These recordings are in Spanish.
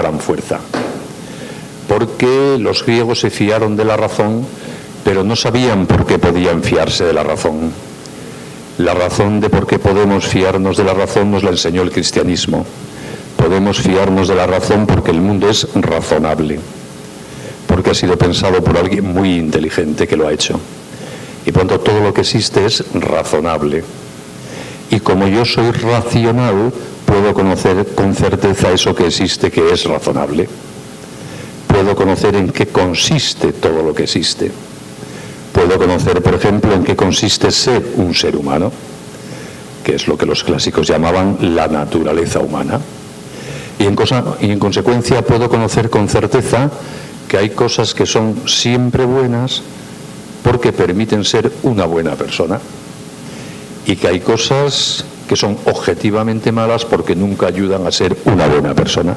gran fuerza, porque los griegos se fiaron de la razón, pero no sabían por qué podían fiarse de la razón. La razón de por qué podemos fiarnos de la razón nos la enseñó el cristianismo. Podemos fiarnos de la razón porque el mundo es razonable, porque ha sido pensado por alguien muy inteligente que lo ha hecho. Y por lo tanto todo lo que existe es razonable. Y como yo soy racional, puedo conocer con certeza eso que existe que es razonable. Puedo conocer en qué consiste todo lo que existe. Puedo conocer, por ejemplo, en qué consiste ser un ser humano, que es lo que los clásicos llamaban la naturaleza humana. Y en consecuencia puedo conocer con certeza que hay cosas que son siempre buenas porque permiten ser una buena persona, y que hay cosas que son objetivamente malas porque nunca ayudan a ser una buena persona.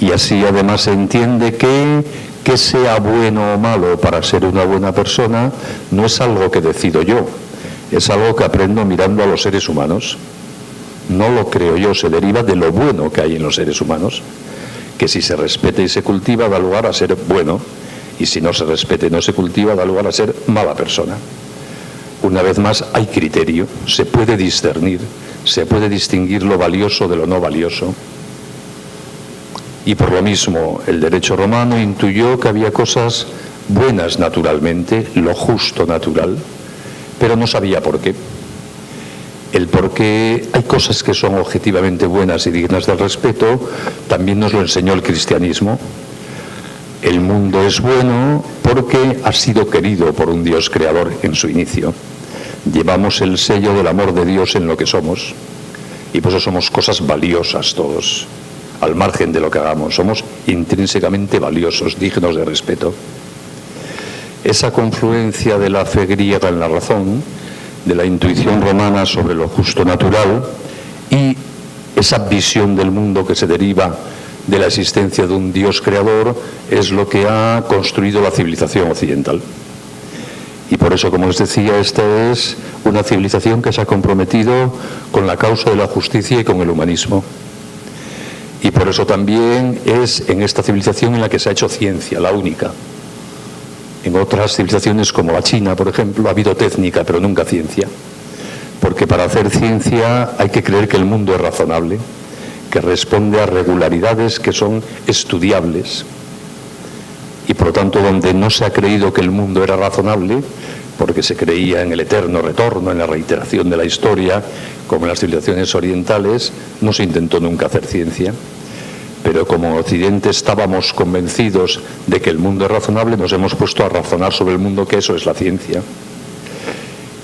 Y así además se entiende que sea bueno o malo para ser una buena persona no es algo que decido yo, es algo que aprendo mirando a los seres humanos. No lo creo yo, se deriva de lo bueno que hay en los seres humanos, que si se respeta y se cultiva da lugar a ser bueno, y si no se respeta y no se cultiva da lugar a ser mala persona. Una vez más, hay criterio, se puede discernir, se puede distinguir lo valioso de lo no valioso. Y por lo mismo, el derecho romano intuyó que había cosas buenas naturalmente, lo justo natural, pero no sabía por qué. El por qué hay cosas que son objetivamente buenas y dignas de respeto también nos lo enseñó el cristianismo. El mundo es bueno porque ha sido querido por un Dios creador en su inicio. Llevamos el sello del amor de Dios en lo que somos, y por eso somos cosas valiosas todos. Al margen de lo que hagamos, somos intrínsecamente valiosos, dignos de respeto. Esa confluencia de la fe griega en la razón, de la intuición romana sobre lo justo natural, y esa visión del mundo que se deriva de la existencia de un Dios creador, es lo que ha construido la civilización occidental. Y por eso, como les decía, esta es una civilización que se ha comprometido con la causa de la justicia y con el humanismo. Y por eso también es en esta civilización en la que se ha hecho ciencia, la única. En otras civilizaciones como la China, por ejemplo, ha habido técnica, pero nunca ciencia. Porque para hacer ciencia hay que creer que el mundo es razonable, que responde a regularidades que son estudiables. Y por lo tanto, donde no se ha creído que el mundo era razonable, porque se creía en el eterno retorno, en la reiteración de la historia, como en las civilizaciones orientales, no se intentó nunca hacer ciencia. Pero como en Occidente estábamos convencidos de que el mundo es razonable, nos hemos puesto a razonar sobre el mundo, que eso es la ciencia.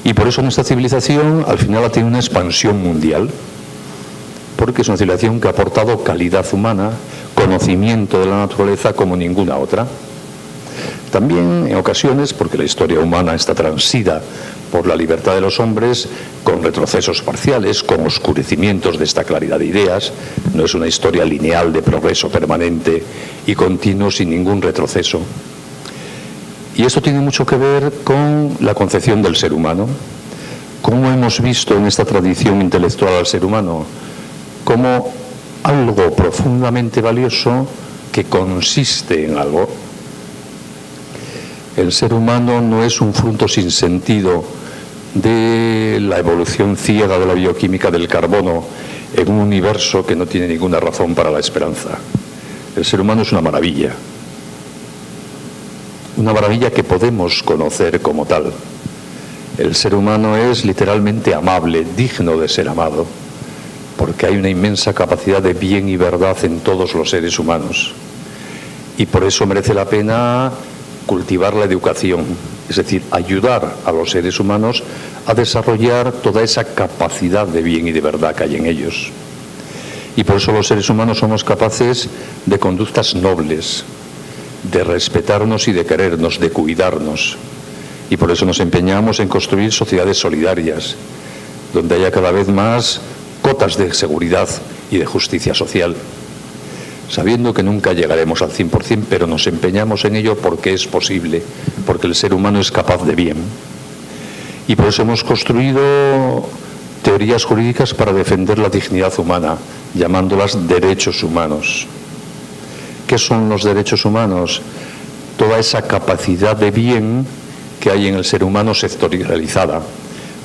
Y por eso nuestra civilización al final ha tenido una expansión mundial, porque es una civilización que ha aportado calidad humana, conocimiento de la naturaleza como ninguna otra. También en ocasiones, porque la historia humana está transida por la libertad de los hombres, con retrocesos parciales, con oscurecimientos de esta claridad de ideas. No es una historia lineal de progreso permanente y continuo sin ningún retroceso. Y esto tiene mucho que ver con la concepción del ser humano. ¿Cómo hemos visto en esta tradición intelectual al ser humano? Como algo profundamente valioso que consiste en algo. El ser humano no es un fruto sin sentido de la evolución ciega de la bioquímica del carbono en un universo que no tiene ninguna razón para la esperanza. El ser humano es una maravilla que podemos conocer como tal. El ser humano es literalmente amable, digno de ser amado, porque hay una inmensa capacidad de bien y verdad en todos los seres humanos. Y por eso merece la pena cultivar la educación, es decir, ayudar a los seres humanos a desarrollar toda esa capacidad de bien y de verdad que hay en ellos. Y por eso los seres humanos somos capaces de conductas nobles, de respetarnos y de querernos, de cuidarnos. Y por eso nos empeñamos en construir sociedades solidarias, donde haya cada vez más cotas de seguridad y de justicia social, sabiendo que nunca llegaremos al 100%, pero nos empeñamos en ello porque es posible, porque el ser humano es capaz de bien. Y por eso hemos construido teorías jurídicas para defender la dignidad humana, llamándolas derechos humanos. ¿qué son los derechos humanos? Toda esa capacidad de bien que hay en el ser humano sectorializada.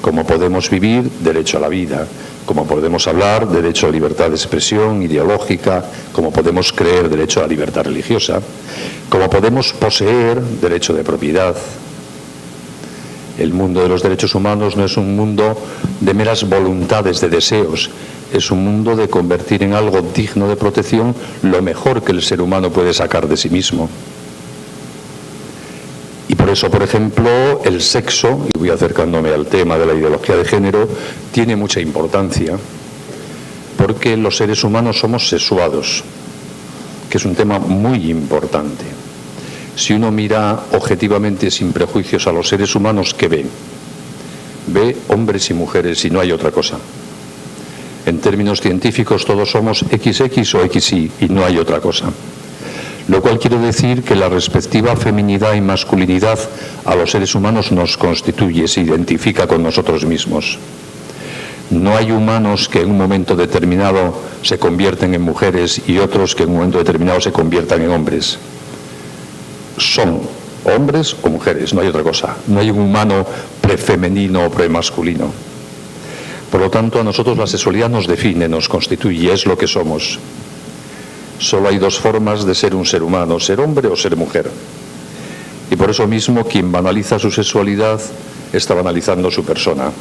Como podemos vivir, derecho a la vida. Como podemos hablar, derecho a libertad de expresión ideológica. Como podemos creer, derecho a la libertad religiosa. Como podemos poseer, derecho de propiedad. El mundo de los derechos humanos no es un mundo de meras voluntades, de deseos. Es un mundo de convertir en algo digno de protección lo mejor que el ser humano puede sacar de sí mismo. Y por eso, por ejemplo, el sexo, y voy acercándome al tema de la ideología de género, tiene mucha importancia, porque los seres humanos somos sexuados, que es un tema muy importante. Si uno mira objetivamente, sin prejuicios, a los seres humanos, ¿qué ve? Ve hombres y mujeres y no hay otra cosa. En términos científicos todos somos XX o XY y no hay otra cosa. Lo cual quiere decir que la respectiva feminidad y masculinidad a los seres humanos nos constituye, se identifica con nosotros mismos. No hay humanos que en un momento determinado se convierten en mujeres y otros que en un momento determinado se conviertan en hombres. Son hombres o mujeres, no hay otra cosa. No hay un humano prefemenino o premasculino. Por lo tanto, a nosotros la sexualidad nos define, nos constituye, es lo que somos. Solo hay dos formas de ser un ser humano, ser hombre o ser mujer. Y por eso mismo, quien banaliza su sexualidad está banalizando su persona.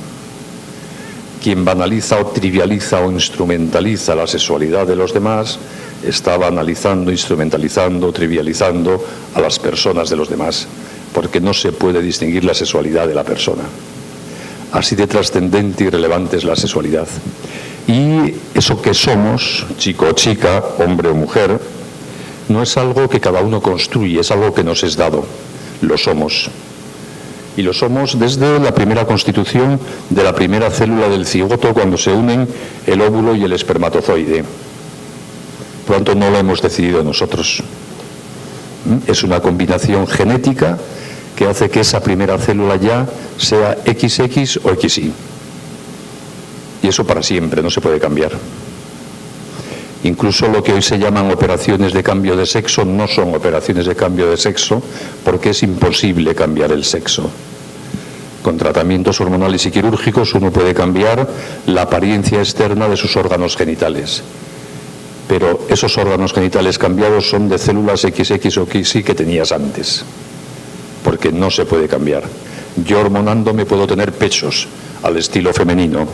Quien banaliza o trivializa o instrumentaliza la sexualidad de los demás está banalizando, instrumentalizando, trivializando a las personas de los demás, porque no se puede distinguir la sexualidad de la persona. Así de trascendente y relevante es la sexualidad. Y eso que somos, chico o chica, hombre o mujer, no es algo que cada uno construye, es algo que nos es dado. Lo somos. Y lo somos desde la primera constitución de la primera célula del cigoto, cuando se unen el óvulo y el espermatozoide. Por lo tanto, no lo hemos decidido nosotros. Es una combinación genética que hace que esa primera célula ya sea XX o XY. Y eso para siempre, no se puede cambiar. Incluso lo que hoy se llaman operaciones de cambio de sexo no son operaciones de cambio de sexo, porque es imposible cambiar el sexo. Con tratamientos hormonales y quirúrgicos uno puede cambiar la apariencia externa de sus órganos genitales. Pero esos órganos genitales cambiados son de células XX o XY que tenías antes, porque no se puede cambiar. Yo hormonándome puedo tener pechos al estilo femenino,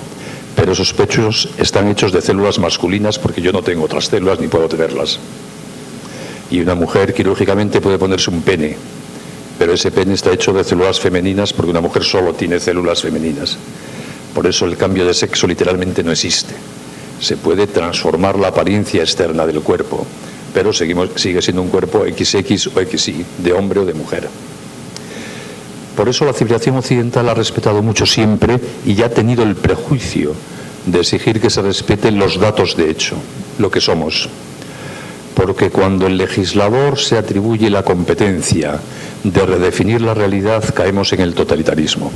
pero esos pechos están hechos de células masculinas porque yo no tengo otras células ni puedo tenerlas. Y una mujer quirúrgicamente puede ponerse un pene, pero ese pene está hecho de células femeninas porque una mujer solo tiene células femeninas. Por eso el cambio de sexo literalmente no existe. Se puede transformar la apariencia externa del cuerpo, pero sigue siendo un cuerpo XX o XY, de hombre o de mujer. Por eso la civilización occidental ha respetado mucho siempre y ya ha tenido el prejuicio de exigir que se respeten los datos de hecho, lo que somos. Porque cuando el legislador se atribuye la competencia de redefinir la realidad, caemos en el totalitarismo.